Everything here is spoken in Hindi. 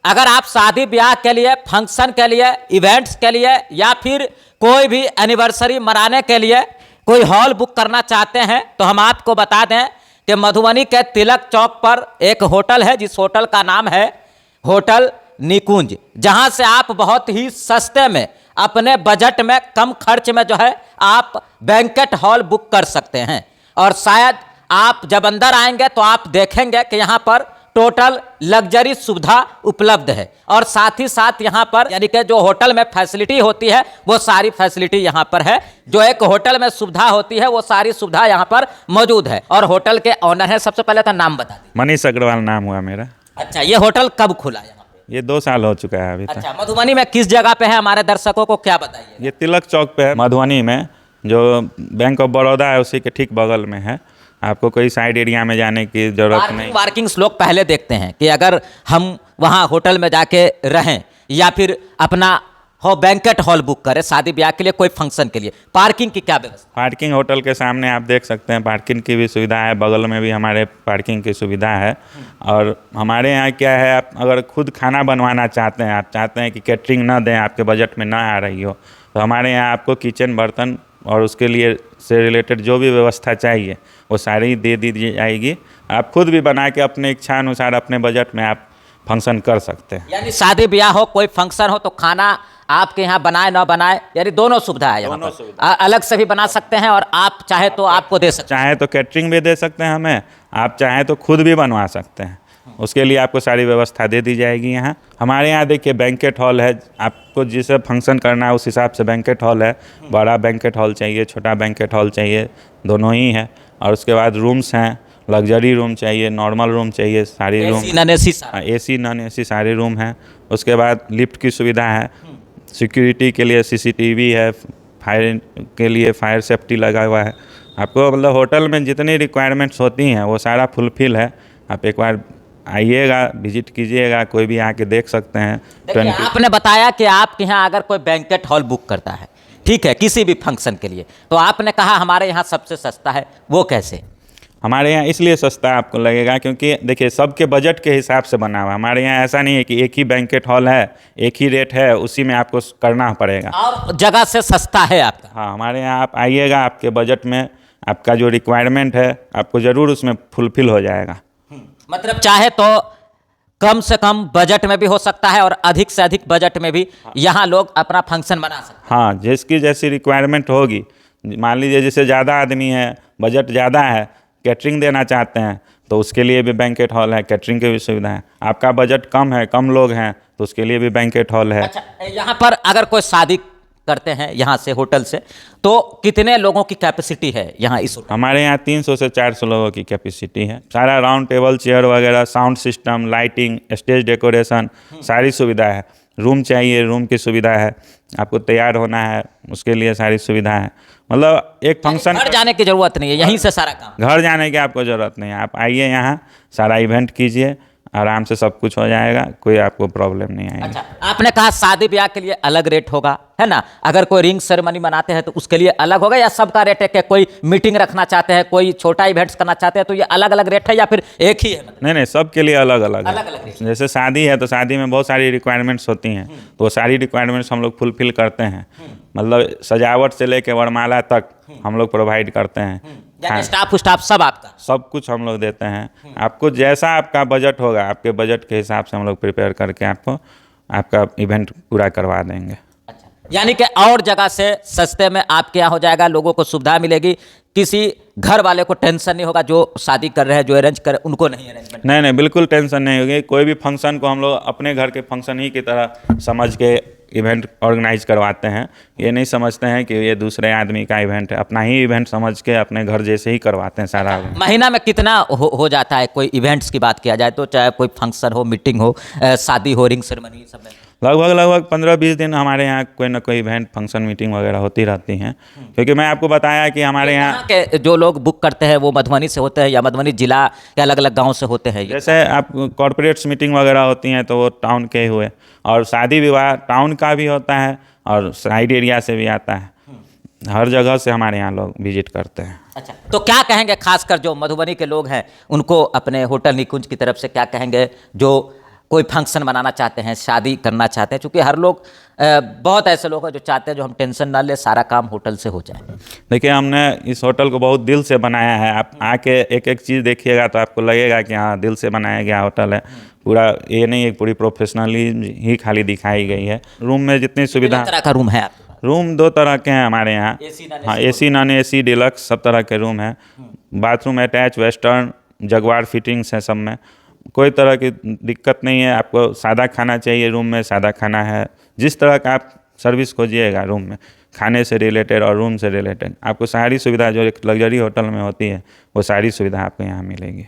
अगर आप शादी ब्याह के लिए, फंक्शन के लिए, इवेंट्स के लिए या फिर कोई भी एनिवर्सरी मनाने के लिए कोई हॉल बुक करना चाहते हैं तो हम आपको बता दें कि मधुबनी के तिलक चौक पर एक होटल है, जिस होटल का नाम है होटल निकुंज, जहां से आप बहुत ही सस्ते में, अपने बजट में, कम खर्च में जो है आप बैंकेट हॉल बुक कर सकते हैं। और शायद आप जब अंदर आएंगे तो आप देखेंगे कि यहाँ पर टोटल लग्जरी सुविधा उपलब्ध है और साथ ही साथ यहाँ पर यानी कि जो होटल में फैसिलिटी होती है वो सारी फैसिलिटी यहाँ पर है। जो एक होटल में सुविधा होती है वो सारी सुविधा यहाँ पर मौजूद है। और होटल के ऑनर हैं, सबसे पहले तो नाम बता दीजिए। मनीष अग्रवाल नाम हुआ मेरा। अच्छा, ये होटल कब खुला यहाँ पे? ये 2 साल हो चुका है अभी तक। अच्छा, मधुबनी में किस जगह पे है, हमारे दर्शकों को क्या बताइए? ये तिलक चौक पे है मधुबनी में, जो बैंक ऑफ बड़ौदा है उसी के ठीक बगल में है। आपको कोई साइड एरिया में जाने की जरूरत नहीं। पार्किंग्स लोग पहले देखते हैं कि अगर हम वहाँ होटल में जाके रहें या फिर अपना बैंकेट हॉल बुक करें शादी ब्याह के लिए, कोई फंक्शन के लिए, पार्किंग की क्या व्यवस्था? पार्किंग होटल के सामने आप देख सकते हैं, पार्किंग की भी सुविधा है, बगल में भी हमारे पार्किंग की सुविधा है। और हमारे यहाँ क्या है, आप अगर खुद खाना बनवाना चाहते हैं, आप चाहते हैं कि कैटरिंग ना दें, आपके बजट में ना आ रही हो, तो हमारे यहाँ आपको किचन, बर्तन और उसके लिए से रिलेटेड जो भी व्यवस्था चाहिए वो सारी दे दी जाएगी। आप खुद भी बना के अपने इच्छा अनुसार अपने बजट में आप फंक्शन कर सकते हैं। यानी शादी ब्याह हो, कोई फंक्शन हो तो खाना आपके यहाँ बनाए ना बनाए, यानी दोनों सुविधा है यहाँ पर। अलग से भी बना सकते हैं और आप चाहे तो आपको दे सकते हैं। चाहे तो कैटरिंग भी दे सकते हैं हमें, आप चाहे तो खुद भी बनवा सकते हैं, उसके लिए आपको सारी व्यवस्था दे दी जाएगी। यहाँ हमारे यहाँ देखिए बैंकेट हॉल है, आपको जिसे फंक्शन करना है उस हिसाब से बैंकेट हॉल है। बड़ा बैंकेट हॉल चाहिए, छोटा बैंकेट हॉल चाहिए, दोनों ही है। और उसके बाद रूम्स हैं, लग्जरी रूम चाहिए, नॉर्मल रूम चाहिए, सारी रूम, AC नॉन AC सारे रूम हैं। उसके बाद लिफ्ट की सुविधा है, सिक्योरिटी के लिए CCTV है, फायर के लिए फायर सेफ्टी लगा हुआ है। आपको मतलब होटल में जितनी रिक्वायरमेंट्स होती हैं वो सारा फुलफिल है। आप एक बार आइएगा, विजिट कीजिएगा, कोई भी आके देख सकते हैं। आपने बताया कि आपके यहाँ अगर कोई बैंकेट हॉल बुक करता है, ठीक है, किसी भी फंक्शन के लिए, तो आपने कहा हमारे यहाँ सबसे सस्ता है, वो कैसे? हमारे यहाँ इसलिए सस्ता आपको लगेगा क्योंकि देखिए सबके बजट के हिसाब से बना हुआ है। हमारे यहाँ ऐसा नहीं है कि एक ही बैंकेट हॉल है, एक ही रेट है, उसी में आपको करना पड़ेगा, और जगह से सस्ता है आपका। हाँ, हमारे यहाँ आप आइएगा, आपके बजट में आपका जो रिक्वायरमेंट है आपको ज़रूर उसमें फुलफिल हो जाएगा। मतलब चाहे तो कम से कम बजट में भी हो सकता है और अधिक से अधिक बजट में भी यहाँ लोग अपना फंक्शन बना सकते हैं। हाँ, जिसकी जैसी रिक्वायरमेंट होगी। मान लीजिए जैसे ज़्यादा आदमी है, बजट ज़्यादा है, कैटरिंग देना चाहते हैं तो उसके लिए भी बैंकेट हॉल है, कैटरिंग की भी सुविधा है। आपका बजट कम है, कम लोग हैं, तो उसके लिए भी बैंकेट हॉल है। अच्छा, यहाँ पर अगर कोई शादी करते हैं यहाँ से, होटल से, तो कितने लोगों की कैपेसिटी है यहाँ इस होटल? हमारे यहाँ 300 से 400 लोगों की कैपेसिटी है। सारा राउंड टेबल, चेयर वगैरह, sound system, lighting, stage decoration, सारी सुविधा है। रूम चाहिए, रूम की सुविधा है। आपको तैयार होना है, उसके लिए सारी सुविधा है। मतलब एक फंक्शन, घर जाने की जरूरत नहीं है, यहीं से सारा काम। घर जाने की आपको ज़रूरत नहीं है। आप आइए यहाँ, सारा इवेंट कीजिए, आराम से सब कुछ हो जाएगा, कोई आपको प्रॉब्लम नहीं आएगी। अच्छा, आपने कहा शादी ब्याह के लिए अलग रेट होगा, है ना? अगर कोई रिंग सेरेमनी मनाते हैं तो उसके लिए अलग होगा, या सबका रेट है? कि कोई मीटिंग रखना चाहते हैं, कोई छोटा इवेंट्स करना चाहते हैं, तो ये अलग अलग रेट है या फिर एक ही है? नहीं नहीं, सबके लिए अलग अलग अलग अलग है। जैसे शादी है तो शादी में बहुत सारी रिक्वायरमेंट्स होती हैं, तो वो सारी रिक्वायरमेंट्स हम लोग फुलफिल करते हैं। मतलब सजावट से लेके वरमाला तक हम लोग प्रोवाइड करते हैं। स्टाफ सब आपका, सब कुछ हम लोग देते हैं। आपको जैसा आपका बजट होगा, आपके बजट के हिसाब से हम लोग प्रिपेयर करके आपको आपका इवेंट पूरा करवा देंगे। अच्छा, यानी कि और जगह से सस्ते में आपके यहाँ हो जाएगा, लोगों को सुविधा मिलेगी, किसी घर वाले को टेंशन नहीं होगा, जो शादी कर रहे हैं, जो अरेंज कर उनको नहीं अरेंजमेंट। नहीं नहीं, बिल्कुल टेंशन नहीं होगी। कोई भी फंक्शन को हम लोग अपने घर के फंक्शन ही की तरह समझ के इवेंट ऑर्गेनाइज करवाते हैं। ये नहीं समझते हैं कि ये दूसरे आदमी का इवेंट है, अपना ही इवेंट समझ के अपने घर जैसे ही करवाते हैं सारा। महीना में कितना हो जाता है? कोई इवेंट्स की बात किया जाए तो, चाहे कोई फंक्शन हो, मीटिंग हो, शादी हो, रिंग सेरेमनी, सब में लगभग 15-20 दिन हमारे यहाँ कोई ना कोई इवेंट, फंक्शन, मीटिंग वगैरह होती रहती हैं। क्योंकि मैं आपको बताया कि हमारे यहाँ के जो लोग बुक करते हैं वो मधुबनी से होते हैं या मधुबनी जिला के अलग अलग गांव से होते हैं? जैसे आप कॉर्पोरेट्स मीटिंग वगैरह होती हैं तो वो टाउन के हुए, और शादी विवाह टाउन का भी होता है और साइड एरिया से भी आता है। हर जगह से हमारे यहाँ लोग विजिट करते हैं। अच्छा, तो क्या कहेंगे खासकर जो मधुबनी के लोग हैं उनको, अपने होटल निकुंज की तरफ से क्या कहेंगे, जो कोई फंक्शन मनाना चाहते हैं, शादी करना चाहते हैं, क्योंकि हर लोग बहुत ऐसे लोग हैं जो चाहते हैं जो हम टेंशन ना ले, सारा काम होटल से हो जाए। देखिए, हमने इस होटल को बहुत दिल से बनाया है। आप आके एक एक चीज़ देखिएगा तो आपको लगेगा कि हाँ, दिल से बनाया गया होटल है। पूरा ये नहीं है, पूरी प्रोफेशनली ही खाली दिखाई गई है। रूम में जितनी सुविधा, कितने तरह का रूम है आपके पास? रूम 2 तरह के हैं हमारे यहाँ। AC, non-AC हाँ, AC नॉन AC डिलक्स सब तरह के रूम हैं। Bathroom attach, western, Jaguar fittings है सब में। कोई तरह की दिक्कत नहीं है। आपको सादा खाना चाहिए, रूम में सादा खाना है। जिस तरह का आप सर्विस खोजिएगा रूम में, खाने से रिलेटेड और रूम से रिलेटेड, आपको सारी सुविधा जो एक लग्जरी होटल में होती है वो सारी सुविधा आपको यहाँ मिलेगी।